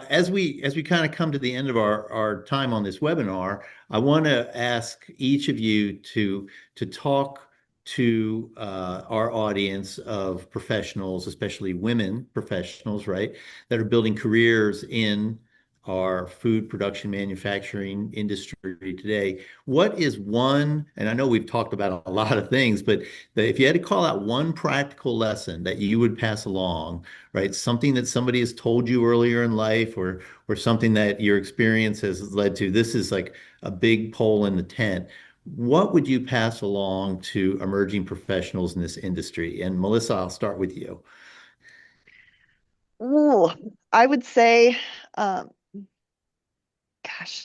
as we kind of come to the end of our time on this webinar, I want to ask each of you to talk to our audience of professionals, especially women professionals, right, that are building careers in our food production manufacturing industry today. What is one, and I know we've talked about a lot of things, but if you had to call out one practical lesson that you would pass along, right? Something that somebody has told you earlier in life, or something that your experience has led to, this is like a big pole in the tent. What would you pass along to emerging professionals in this industry? And Melissa, I'll start with you. Ooh, I would say,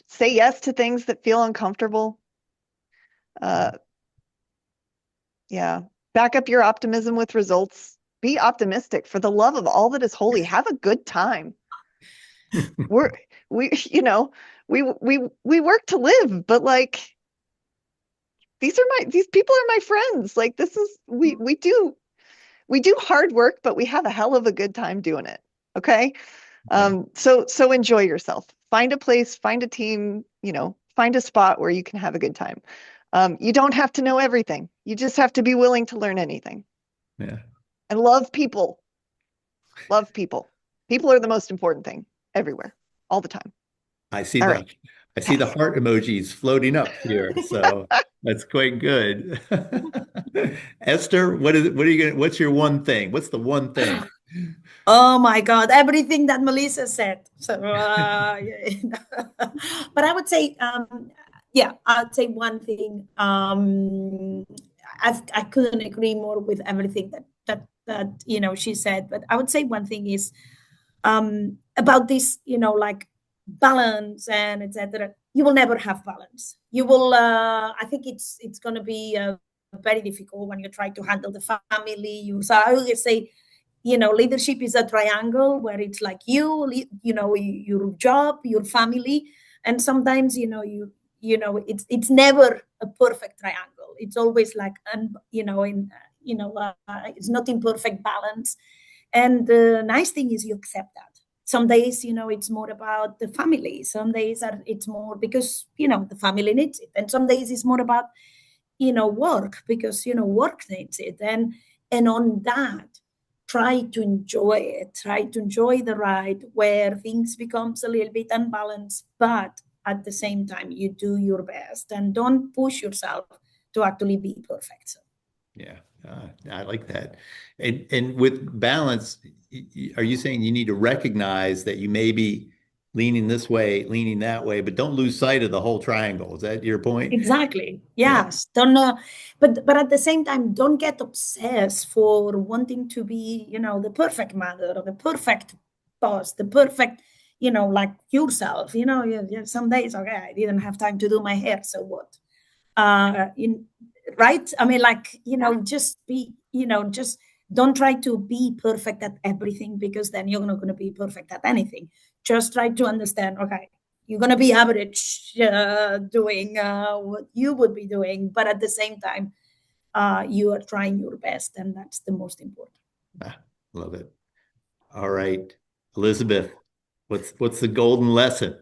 say yes to things that feel uncomfortable. Yeah, back up your optimism with results. Be optimistic. For the love of all that is holy, have a good time. we work to live, but like, these people are my friends. Like, this is, we do hard work, but we have a hell of a good time doing it. Okay. So enjoy yourself. Find a place, find a team, find a spot where you can have a good time. You don't have to know everything. You just have to be willing to learn anything. Yeah. And love people. Love people. People are the most important thing everywhere, all the time. I see All that. right. I see the heart emojis floating up here, so that's quite good. Esther, what's your one thing? What's the one thing? Oh my God, everything that Melissa said. So, but I would say, yeah, I'd say one thing. I couldn't agree more with everything that she said. But I would say one thing is about this, like balance and etc. You will never have balance. You will. I think it's going to be very difficult when you try to handle the family. So I always say, leadership is a triangle where it's like your job, your family, and sometimes it's never a perfect triangle. It's always like it's not in perfect balance. And the nice thing is you accept that. Some days, it's more about the family. Some days it's more because the family needs it, and some days it's more about work because work needs it. And on that, try to enjoy it. Try to enjoy the ride where things becomes a little bit unbalanced, but at the same time, you do your best and don't push yourself to actually be perfect. So. Yeah, I like that. And with balance, are you saying you need to recognize that you may be leaning this way, leaning that way, but don't lose sight of the whole triangle? Is that your point? Exactly. Yes. Yeah. Don't but at the same time, don't get obsessed for wanting to be, the perfect mother or the perfect boss, the perfect, like yourself. Some days, okay, I didn't have time to do my hair, so what? Right? I mean, like, just be, just don't try to be perfect at everything because then you're not going to be perfect at anything. Just try to understand, okay, you're going to be average doing what you would be doing, but at the same time, you are trying your best, and that's the most important. Love it. All right, Elizabeth, what's the golden lesson?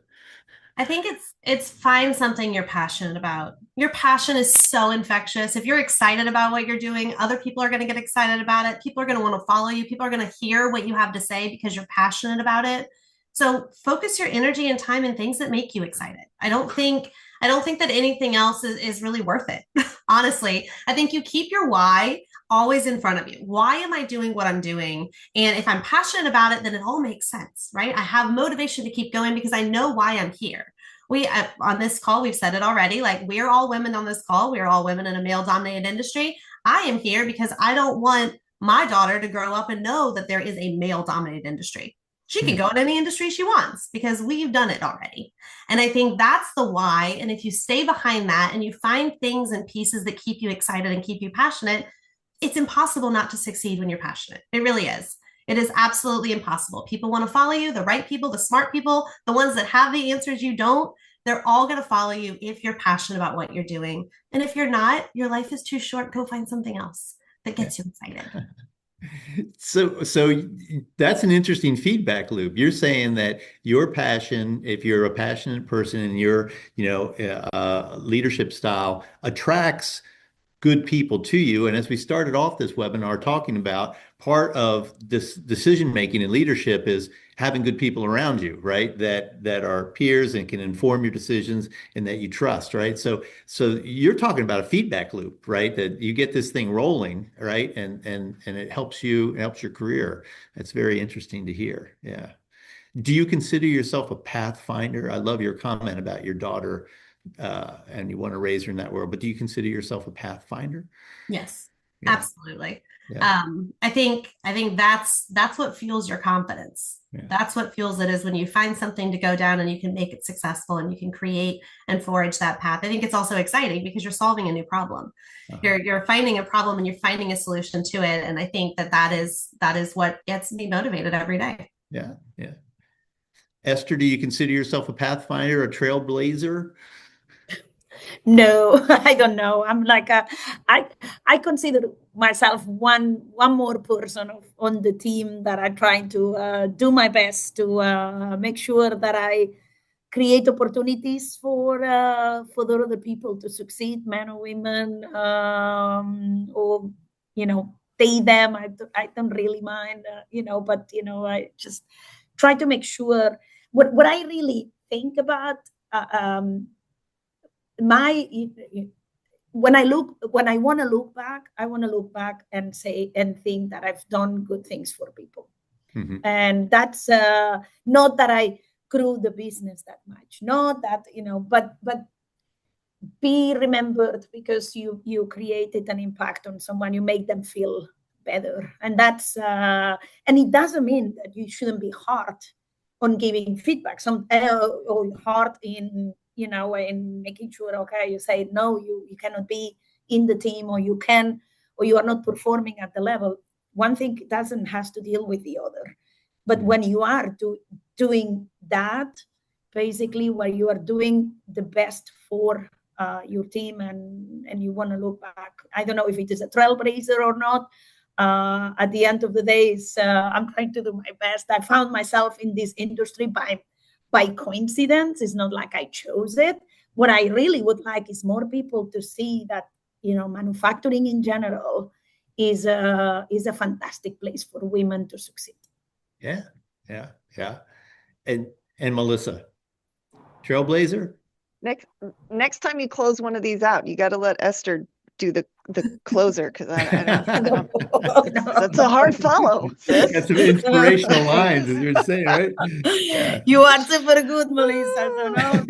I think it's find something you're passionate about. Your passion is so infectious. If you're excited about what you're doing, other people are going to get excited about it. People are going to want to follow you. People are going to hear what you have to say because you're passionate about it. So focus your energy and time in things that make you excited. I don't think that anything else is really worth it. Honestly, I think you keep your why always in front of you. Why am I doing what I'm doing? And if I'm passionate about it, then it all makes sense, right? I have motivation to keep going because I know why I'm here. We on this call, we've said it already, like we're all women on this call. We're all women in a male dominated industry. I am here because I don't want my daughter to grow up and know that there is a male dominated industry. She can go in any industry she wants because we've done it already. And I think that's the why. And if you stay behind that and you find things and pieces that keep you excited and keep you passionate, it's impossible not to succeed when you're passionate. It really is. It is absolutely impossible. People want to follow you, the right people, the smart people, the ones that have the answers you don't. They're all going to follow you if you're passionate about what you're doing. And if you're not, your life is too short. Go find something else that gets you excited. So that's an interesting feedback loop. You're saying that your passion, if you're a passionate person and your, leadership style attracts good people to you. And as we started off this webinar talking about, part of this decision making and leadership is having good people around you, right? That are peers and can inform your decisions and that you trust, right? So you're talking about a feedback loop, right? That you get this thing rolling, right? And it helps you, it helps your career. It's very interesting to hear. Yeah. Do you consider yourself a pathfinder? I love your comment about your daughter and you want to raise her in that world, but do you consider yourself a pathfinder? Yes, Yeah. absolutely. Yeah. I think that's what fuels your confidence. Yeah. That's what fuels it, is when you find something to go down and you can make it successful and you can create and forage that path. I think it's also exciting because you're solving a new problem. You're finding a problem and you're finding a solution to it. And I think that is what gets me motivated every day. Yeah. Yeah. Esther, do you consider yourself a pathfinder, a trailblazer? No, I don't know. I'm like I consider myself one more person on the team that I'm trying to do my best to make sure that I create opportunities for the other people to succeed, men or women, or they them. I don't really mind, but I just try to make sure what I really think about my when I want to look back, I want to look back and say and think that I've done good things for people. Mm-hmm. And that's not that I grew the business that much, not that, but be remembered because you created an impact on someone, you make them feel better. And that's and it doesn't mean that you shouldn't be hard on giving feedback, or hard in in making sure, okay, you say no, you cannot be in the team, or you are not performing at the level. One thing has to deal with the other. But when you are doing that, basically where you are doing the best for your team, and you want to look back, I don't know if it is a trailblazer or not. At the end of the day, I'm trying to do my best. I found myself in this industry by coincidence. It's not like I chose it. What I really would like is more people to see that manufacturing in general is a fantastic place for women to succeed. Yeah. And Melissa, trailblazer? Next time you close one of these out, you got to let Esther do the closer, because I don't that's a hard follow, sis. Got some inspirational lines, as you're saying, right? Yeah. You are super good, Melissa. So no.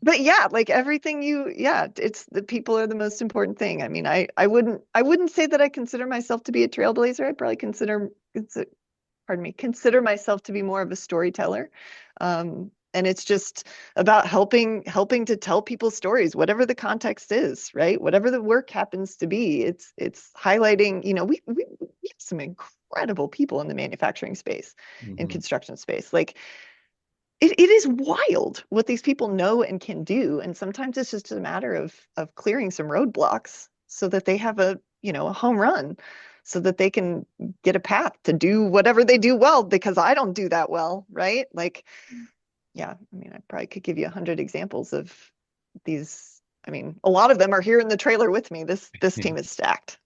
But yeah, like everything it's the people are the most important thing. I mean, I wouldn't say that I consider myself to be a trailblazer. I'd probably consider myself to be more of a storyteller. And it's just about helping to tell people stories, whatever the context is, right? Whatever the work happens to be, it's highlighting, we have some incredible people in the manufacturing space, mm-hmm. and construction space. Like it is wild what these people know and can do. And sometimes it's just a matter of clearing some roadblocks so that they have a home run, so that they can get a path to do whatever they do well, because I don't do that well, right? Like, yeah, I mean, I probably could give you 100 examples of these. I mean, a lot of them are here in the trailer with me. This team is stacked.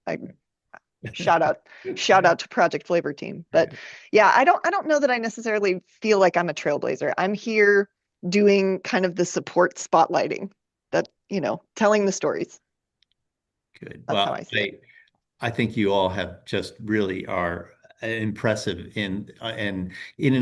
Shout out to Project Flavor team. But yeah, I don't know that I necessarily feel like I'm a trailblazer. I'm here doing kind of the support spotlighting, that telling the stories. Good. That's how I see it. I think you all have just really are impressive in and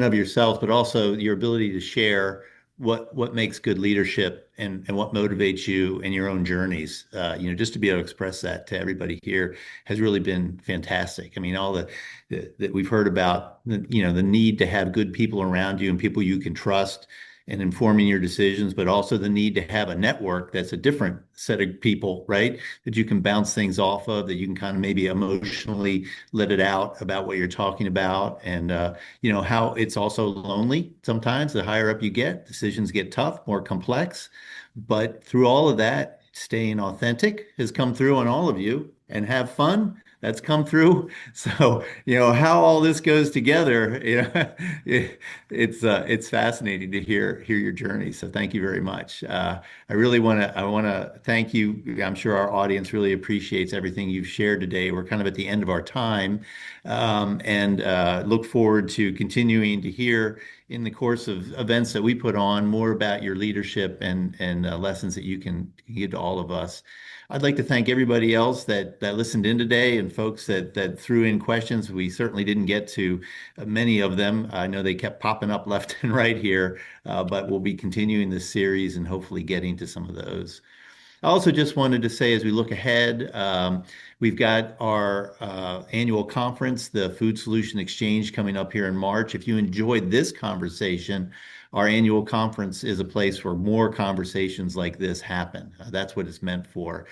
of yourselves, but also your ability to share what makes good leadership and what motivates you in your own journeys. Just to be able to express that to everybody here has really been fantastic. I mean, all that we've heard about, the need to have good people around you and people you can trust and informing your decisions, but also the need to have a network that's a different set of people, right? That you can bounce things off of, that you can kind of maybe emotionally let it out about what you're talking about. And, how it's also lonely sometimes. The higher up you get, decisions get tough, more complex. But through all of that, staying authentic has come through on all of you, and have fun. That's come through. So, how all this goes together, it's fascinating to hear your journey. So thank you very much. I want to thank you. I'm sure our audience really appreciates everything you've shared today. We're kind of at the end of our time, and look forward to continuing to hear in the course of events that we put on more about your leadership and lessons that you can give to all of us. I'd like to thank everybody else that listened in today, and folks that threw in questions. We certainly didn't get to many of them. I know they kept popping up left and right here, but we'll be continuing this series and hopefully getting to some of those. I also just wanted to say, as we look ahead, we've got our annual conference, the Food Solution Exchange, coming up here in March. If you enjoyed this conversation, our annual conference is a place where more conversations like this happen. That's what it's meant for,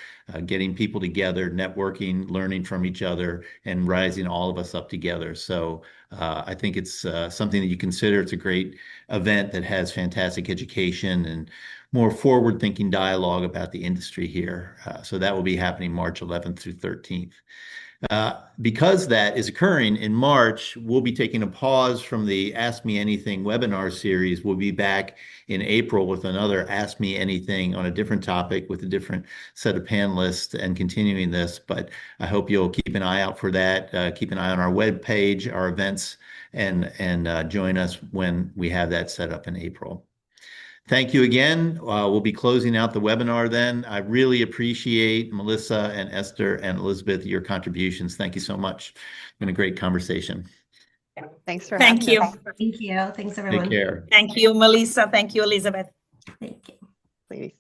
getting people together, networking, learning from each other, and rising all of us up together. So I think it's something that you consider. It's a great event that has fantastic education and more forward-thinking dialogue about the industry here. So that will be happening March 11th through 13th. Because that is occurring in March, we'll be taking a pause from the Ask Me Anything webinar series. We'll be back in April with another Ask Me Anything on a different topic with a different set of panelists and continuing this. But I hope you'll keep an eye out for that. Keep an eye on our webpage, our events, and join us when we have that set up in April. Thank you again. We'll be closing out the webinar then. I really appreciate Melissa and Esther and Elizabeth, your contributions. Thank you so much. It's been a great conversation. Thanks for Thank having you. us. Thank you. Thanks, everyone. Take care. Thank you, Melissa. Thank you, Elizabeth. Thank you. Ladies.